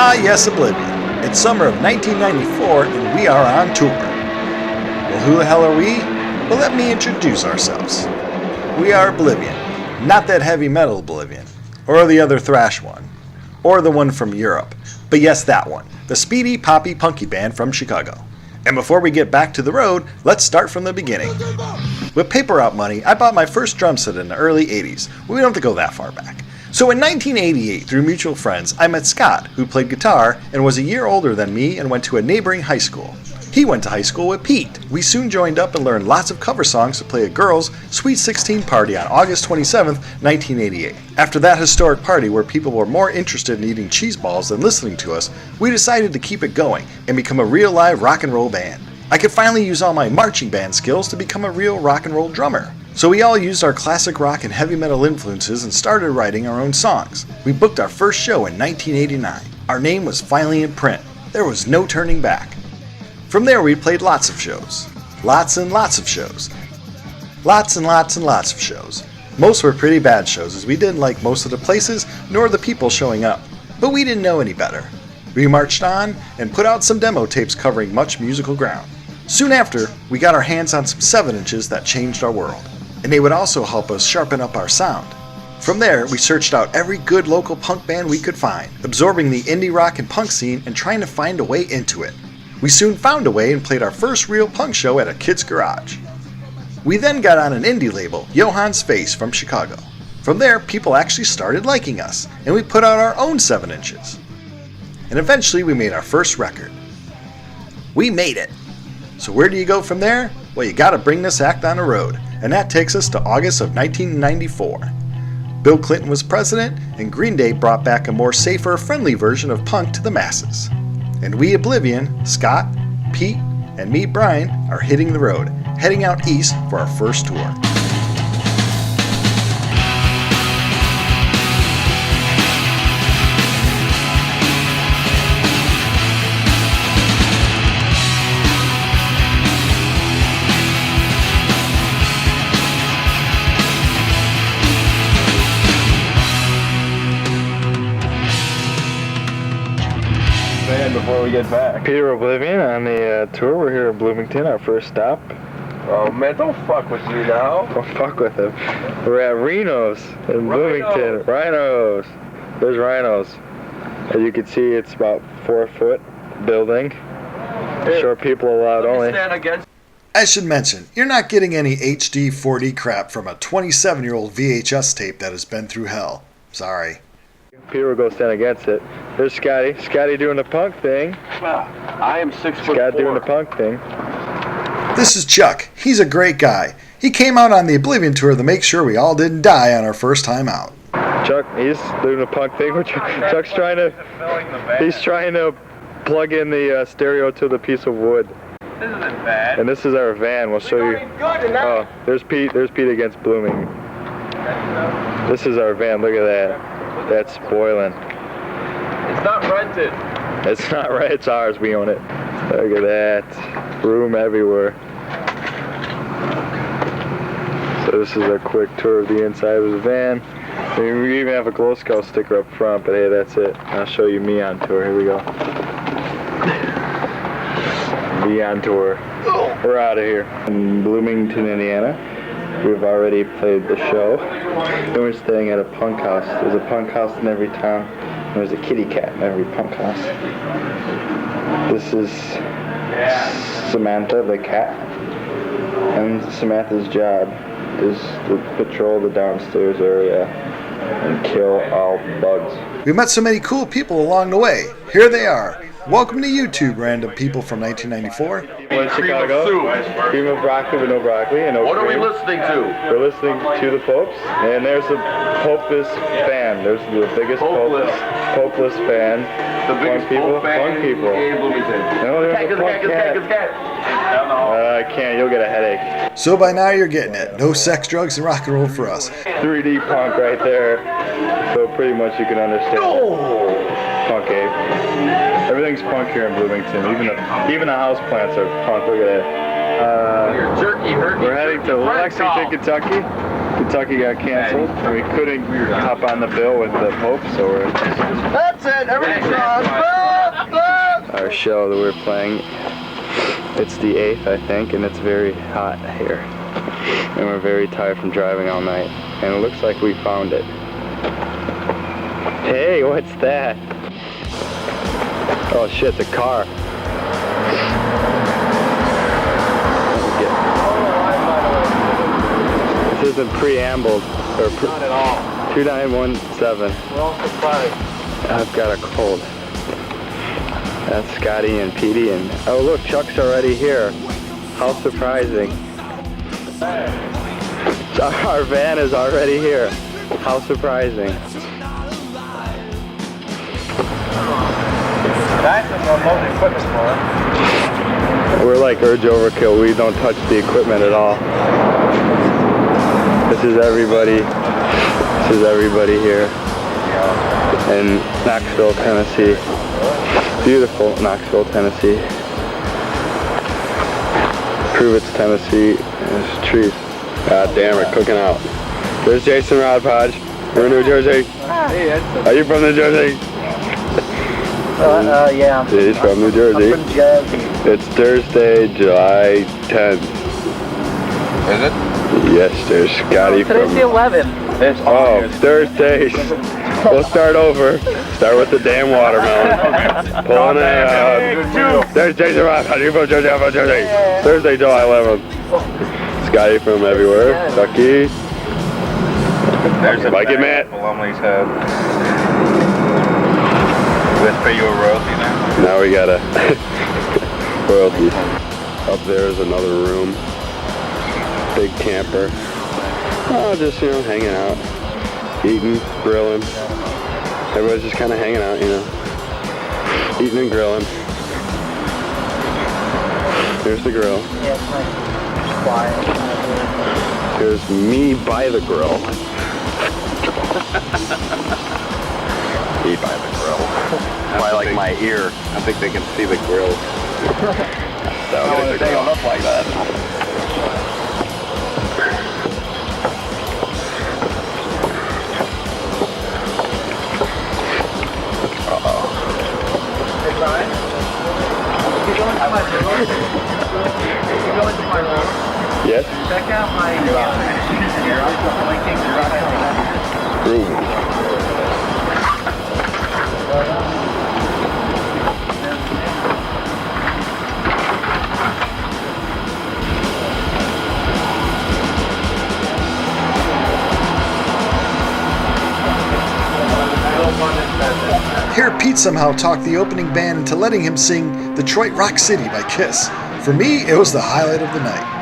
Ah, yes, Oblivion. It's summer of 1994 and we are on tour. Well, who the hell are we? Well, let me introduce ourselves. We are Oblivion. Not that heavy metal Oblivion, or the other thrash one, or the one from Europe, but yes, that one, the speedy, poppy, punky band from Chicago. And before we get back to the road, let's start from the beginning. With paper route money, I bought my first drum set in the early 80s. We don't have to go that far back. So in 1988, through mutual friends, I met Scott, who played guitar and was a year older than me and went to a neighboring high school. He went to high school with Pete. We soon joined up and learned lots of cover songs to play a girls' Sweet 16 party on August 27, 1988. After that historic party where people were more interested in eating cheese balls than listening to us, we decided to keep it going and become a real live rock and roll band. I could finally use all my marching band skills to become a real rock and roll drummer. So we all used our classic rock and heavy metal influences and started writing our own songs. We booked our first show in 1989. Our name was finally in print. There was no turning back. From there we played lots of shows. Lots and lots of shows. Lots and lots and lots of shows. Most were pretty bad shows as we didn't like most of the places nor the people showing up. But we didn't know any better. We marched on and put out some demo tapes covering much musical ground. Soon after, we got our hands on some 7-inches that changed our world. And they would also help us sharpen up our sound. From there, we searched out every good local punk band we could find, absorbing the indie rock and punk scene and trying to find a way into it. We soon found a way and played our first real punk show at a kid's garage. We then got on an indie label, Johann's Face from Chicago. From there, people actually started liking us, and we put out our own 7-inches. And eventually we made our first record. We made it! So where do you go from there? Well, you gotta bring this act on the road. And that takes us to August of 1994. Bill Clinton was president, and Green Day brought back a more safer, friendly version of punk to the masses. And we Oblivion, Scott, Pete, and me, Brian, are hitting the road, heading out east for our first tour. Before we get back, Peter Oblivion on the tour. We're here in Bloomington, our first stop. Oh man, don't fuck with me now. Don't fuck with him. We're at Reno's in Bloomington. Rhinos. There's Rhinos. As you can see, it's about 4-foot building. Short people allowed only. I should mention, you're not getting any HD 4D crap from a 27-year-old VHS tape that has been through hell. Sorry. Peter will go stand against it. There's Scotty. Scotty doing the punk thing. I am 6'4". Scott doing the punk thing. This is Chuck. He's a great guy. He came out on the Oblivion tour to make sure we all didn't die on our first time out. Chuck, he's doing the punk thing. Chuck's trying to plug in the stereo to the piece of wood. This isn't bad. And this is our van. We'll show you. Oh, there's Pete. There's Pete against Blooming. This is our van. Look at that. That's spoiling. It's not rented. It's not right. It's ours. We own it. Look at that. Room everywhere. So this is a quick tour of the inside of the van. We even have a Glow Scout sticker up front, but hey, that's it. I'll show you me on tour. Here we go. Me on tour. We're out of here. In Bloomington, Indiana. We've already played the show. Then we're staying at a punk house. There's a punk house in every town. And there's a kitty cat in every punk house. This is Samantha, the cat. And Samantha's job is to patrol the downstairs area and kill all bugs. We met so many cool people along the way. Here they are. Welcome to YouTube, random people from 1994. We're in Chicago. Cream of broccoli with no broccoli and no What cream. are we listening to? We're listening to the Popes, and there's a Popeless fan. There's the biggest Popeless fan. The biggest people. punk people. No, there's a punk cat. I can't. You'll get a headache. So by now you're getting it. No sex, drugs, and rock and roll for us. 3D punk right there. So pretty much you can understand. Punk ape. Everything's punk here in Bloomington. Even the house plants are punk. Look at that. We're heading to Lexington, Kentucky. Kentucky got canceled, and we couldn't hop on the bill with the Pope, so we're... That's it. Everything's on. our show that we're playing. It's the 8th, I think, and it's very hot here. And we're very tired from driving all night. And it looks like we found it. Hey, what's that? Oh shit, the car. This isn't preambled. Or Not at all. 2917. We're all surprised. I've got a cold. That's Scotty and Petey and... Oh look, Chuck's already here. How surprising. Our van is already here. How surprising. That's what we're loading equipment for. We're like Urge Overkill. We don't touch the equipment at all. This is everybody. This is everybody here in Knoxville, Tennessee. Beautiful Knoxville, Tennessee. Prove it's Tennessee. There's trees. God damn, we're cooking out. There's Jason Rodpodge. We're in New Jersey. Are you from New Jersey? Yeah. He's from New Jersey. I'm from Jersey. It's Thursday, July 10th. Is it? Yes, there's Scotty Today's the from... 11th. Oh, Thursdays. We'll start over. Start with the damn watermelon. Pulling it out. There's Jason Ross. Are you from Jersey? I'm from Jersey. Thursday, July 11th. Scotty from everywhere. Ducky. There's a Mike and Matt. Malumley's head. Let's pay you a royalty now. Now we got a royalty. Up there is another room. Big camper. Oh, just, you know, hanging out. Eating, grilling. Everybody's just kind of hanging out, you know. Eating and grilling. Here's the grill. Yeah, it's nice. It's quiet. Here's me by the grill. Me by the grill. By like my ear. I think they can see the grill. They don't look like that. Yes? Check out my Room. Here, Pete somehow talked the opening band into letting him sing Detroit Rock City by Kiss. For me, it was the highlight of the night.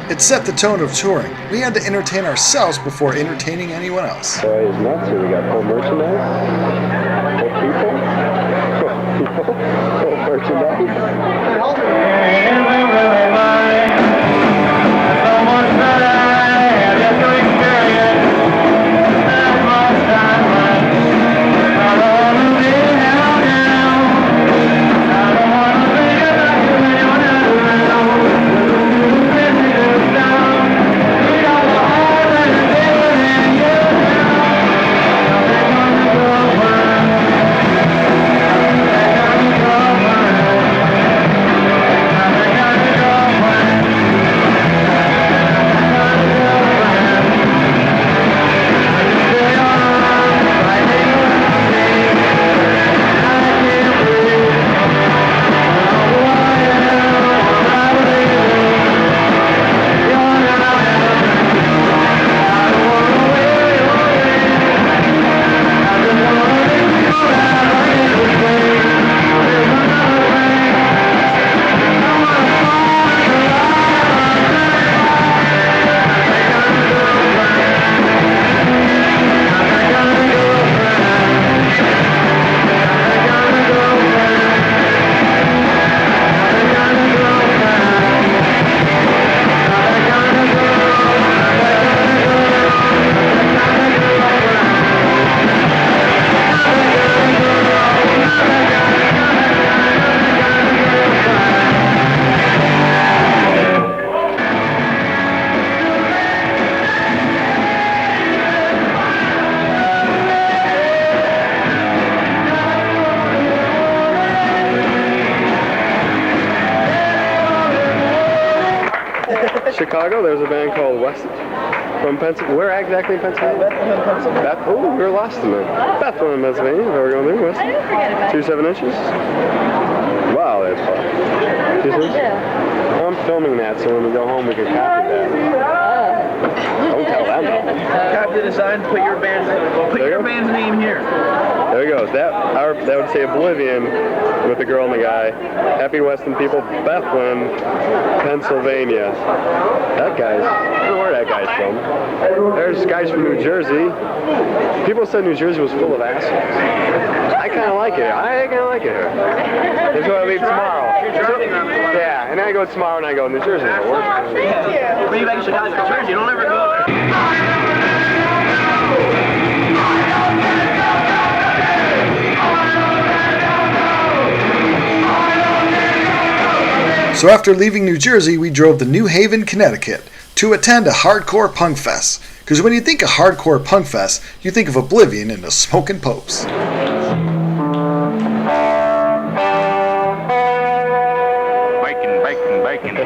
It set the tone of touring. We had to entertain ourselves before entertaining anyone else. Boy, it's nuts here. We got full merchandise. Full people. Full merchandise. there's a band called West from Pennsylvania. Where exactly in Pennsylvania? Bethlehem, Pennsylvania. Oh, we were lost in there. Bethlehem, Pennsylvania. Where we're going there, West. 2 7-inches. Wow, that's fun. 2 7 inches? I'm filming that, so when we go home, we can copy that. Don't tell them. Copy the design. Put your band's name here. There he goes. That would say Oblivion with the girl and the guy. Happy Weston people, Bethlehem, Pennsylvania. That guy's, I don't know where that guy's from. There's guys from New Jersey. People said New Jersey was full of assholes. I kind of like it. I kind of like it here. That's why I leave tomorrow. Yeah, and I go tomorrow and I go, New Jersey. Thank you. When you back in Chicago, New Jersey, you don't ever go there. So after leaving New Jersey, we drove to New Haven, Connecticut to attend a hardcore punk fest. Because when you think of hardcore punk fest, you think of Oblivion and the Smoking Popes. Bacon.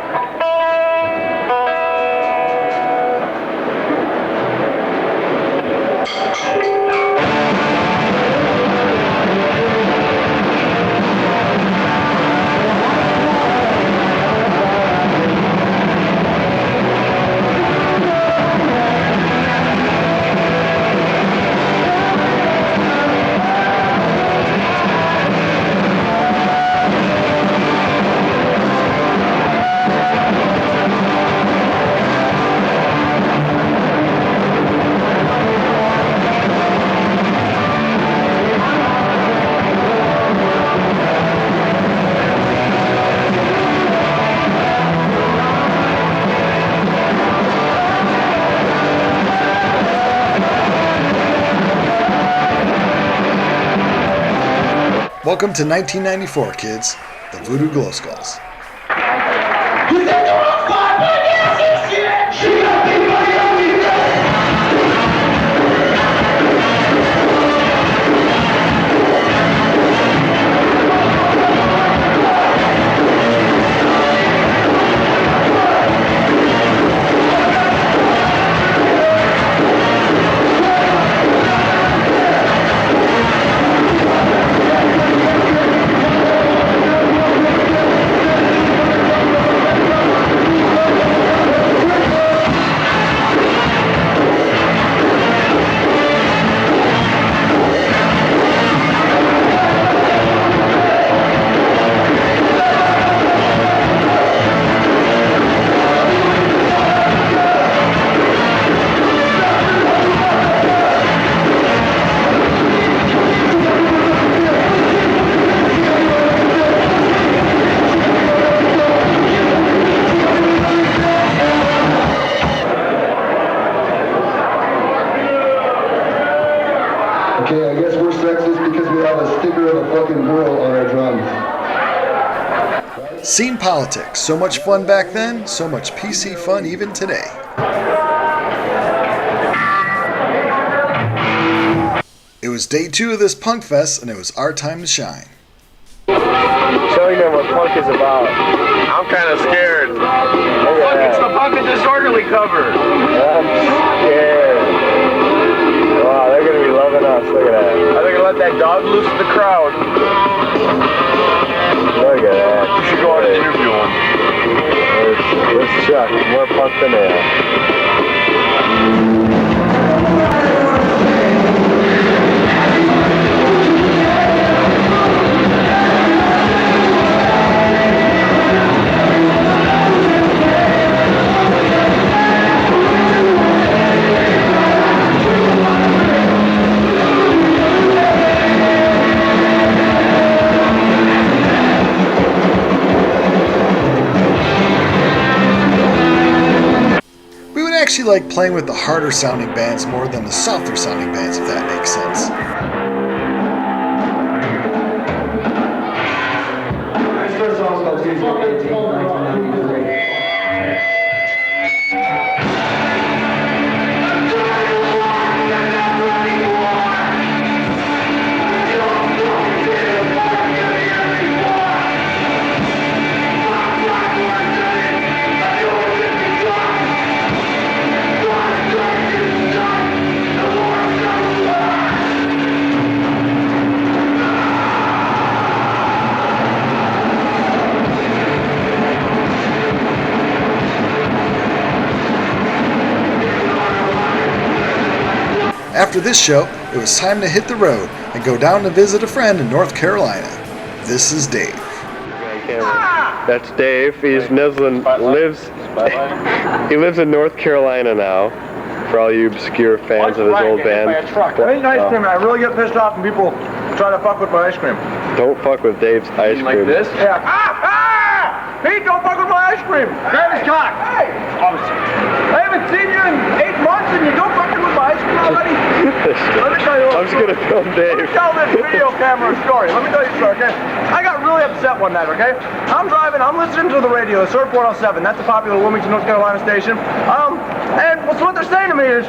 Welcome to 1994, kids. The VooDoo Glow Skulls. Okay, I guess we're sexist because we have a sticker of a fucking girl on our drums. Scene politics. So much fun back then, so much PC fun even today. It was day 2 of this punk fest, and it was our time to shine. Showing them what punk is about. I'm kind of scared. Look, It's the punk and disorderly cover. I'm scared. Wow, they're gonna be loving us. Look at that. I think I let that dog loose in the crowd. Look at that. You should go on and interview him. Let's Chuck. More punk than air. Actually like playing with the harder sounding bands more than the softer sounding bands, if that makes sense. This first song is called Tuesday 18, 1993. After this show, it was time to hit the road and go down to visit a friend in North Carolina. This is Dave. That's Dave. He lives in North Carolina now. For all you obscure fans of his old band. I eat ice cream and I really get pissed off when people try to fuck with my ice cream. Don't fuck with Dave's ice cream. Like this? Yeah. Pete, don't fuck with my ice cream. Grab his cock. Hey! I haven't seen you in 8 months and you don't fucking with my ice cream already? Let me tell you I'm just gonna film Dave. Let me tell this video camera story. Let me tell you a story, okay? I got really upset one night, okay? I'm driving, I'm listening to the radio, the Surf 107. That's a popular Wilmington, North Carolina station. And so what they're saying to me is,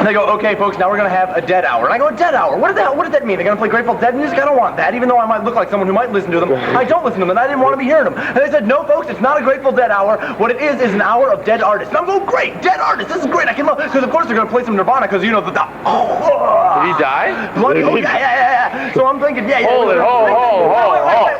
they go, okay, folks, now we're going to have a dead hour. And I go, a dead hour? What does that mean? They're going to play Grateful Dead music? I don't want that, even though I might look like someone who might listen to them. I don't listen to them, and I didn't want to be hearing them. And they said, no, folks, it's not a Grateful Dead hour. What it is an hour of dead artists. And I'm going, great, dead artists. This is great. I can love, because of course they're going to play some Nirvana, because, you know, did he die? Bloody, yeah. So I'm thinking, yeah. Hold it.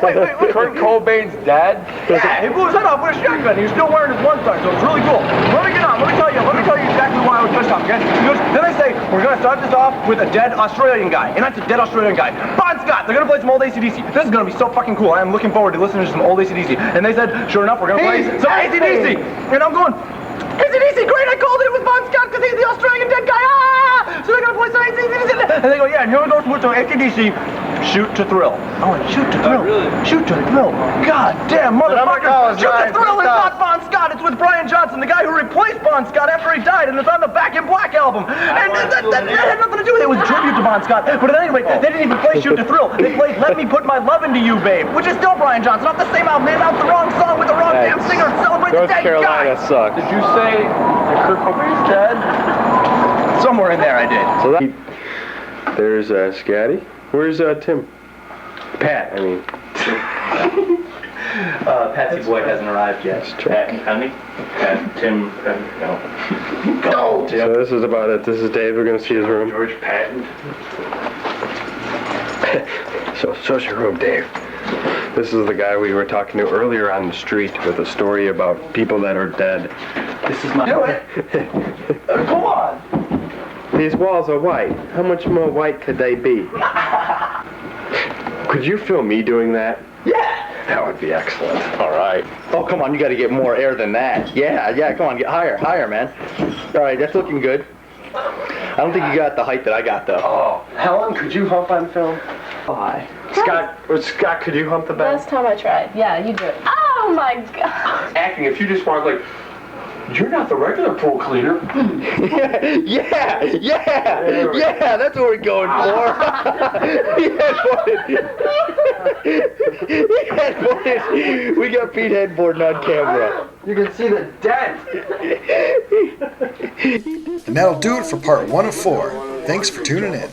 Wait. Kurt Cobain's dead? Yeah, he blew his head off with a shotgun. He was still wearing his one star, so it's really cool. Let me get on. Let me tell you exactly why I was pissed off, okay? Because then they say, we're going to start this off with a dead Australian guy. And that's a dead Australian guy. Bon Scott, they're going to play some old AC/DC. This is going to be so fucking cool. I am looking forward to listening to some old AC/DC. And they said, sure enough, we're going to play some AC/DC. And I'm going, AC/DC, great, I called it with Bon Scott because he's the Australian dead guy. So they're going to play some AC/DC. And they go, yeah, and here we go with some AC/DC. Shoot to Thrill. Oh, Shoot to Thrill. Really? Shoot to Thrill. God damn, motherfucker. Shoot to Thrill is not Bon Scott. It's with Brian Johnson, the guy who replaced Bon Scott after he died, and it's on the Back in Black album. And that had nothing to do with it. It was a tribute to Bon Scott. But anyway, they didn't even play Shoot to Thrill. They played Let Me Put My Love Into You, Babe, which is still Brian Johnson. Off the same album. They announced the wrong song with the wrong damn singer to celebrate the dead guy. North Carolina sucks. Did you say Kurt Cobain's dead? Somewhere in there I did. So there's Scatty. Where's Tim? Pat, I mean. Patsy Boy hasn't arrived yet. Pat, Tim, no. So this is about it. This is Dave. We're going to see his room. George Patton. So show's your room, Dave. This is the guy we were talking to earlier on the street with a story about people that are dead. This is my... Do it! Go on! These walls are white. How much more white could they be? Could you film me doing that? Yeah! That would be excellent. All right. Oh, come on, you got to get more air than that. Yeah, come on, get higher, man. All right, that's looking good. I don't think you got the height that I got, though. Oh, Helen, could you hump on film? Why? Scott, could you hump the bed? Last time I tried. Yeah, you do it. Oh my god. Acting, if you just want like, you're not the regular pool cleaner. yeah, that's what we're going for. We got Pete headboarding on camera. You can see the dent. And that'll do it for part 1 of 4. Thanks for tuning in.